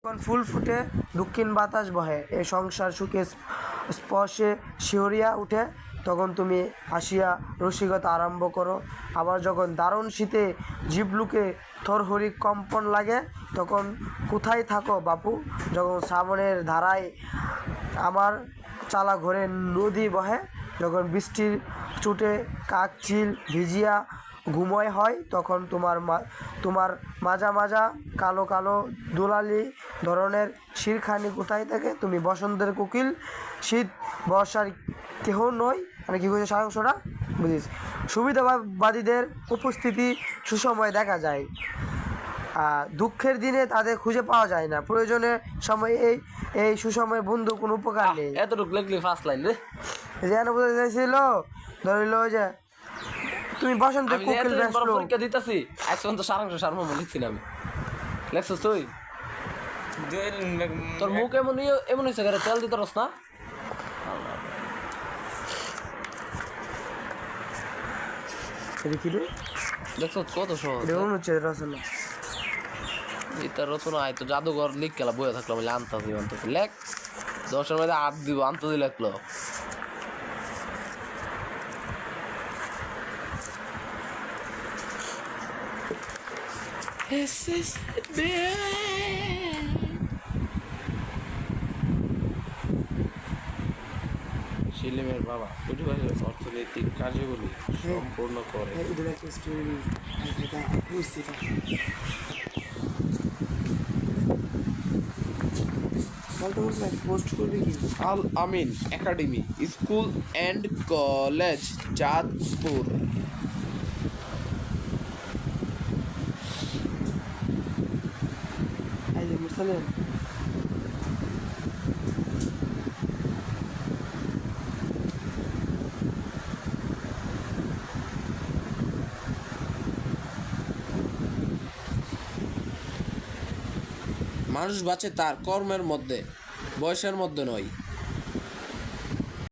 যখন ফুল ফুটে দক্ষিণ বাতাস বহে, এই সংসার সুখে স্পর্শে শিহরিয়া উঠে, তখন তুমি আসিয়া রসিকতা আরম্ভ করো। আবার যখন দারুণ শীতে জিভলুকে থরহরি কম্পন লাগে, তখন কোথায় থাকো বাপু? যখন শ্রাবণের ধারায় আমার চালা ঘরে নদী বহে, যখন বৃষ্টির চুটে কাক চিল ভিজিয়া ঘুমোয় হয়, তখন তোমার মাজা মাজা কালো কালো দুলালি ধরনের শিরখানি কোথায় থাকে? তুমি বসন্তের কোকিল, শীত বর্ষার কেহ নই। মানে কী করছে সারাংশটা বুঝিস? সুবিধাবাদীদের উপস্থিতি সুসময় দেখা যায়, দুঃখের দিনে তাদের খুঁজে পাওয়া যায় না। প্রয়োজনের সময় এই এই সুসময় বন্ধু কোনো উপকার নেই। এতটুকু লিখলি ফার্স্ট লাইন রে। যেন বোঝা যাইছিল ধরিল যে তুমি বসন্তের আমি কোকিল এতদিন পর ব্যস্ত। পরীক্ষা দিতেছি, আজ পর্যন্ত সারাংশ সারমর্ম লিখছি না আমি। লেখছিস তুই? তোর মুখ এমন এমন হয়েছে কেন? তেল দিতে রস না? কি রে দেখছো কত সহজ? এটা মনে হচ্ছে রচনা। এটা রচনা আয় তো জাদুঘর লিখ গেলা বইয়া থাকলো, বলে আনতাছি লেখ 10-এর মধ্যে 8 দিব, আনতাছি লেখলো। সেলিমের বাবা পরিবারের অর্থনৈতিক কার্যগুলি সম্পূর্ণ করে। পোস্ট করবি কি? Al Amin academy school and college, Chandpur. এই যে মুসালেম মানুষ বাঁচে তার কর্মের মধ্যে, বয়সের মধ্যে নয়।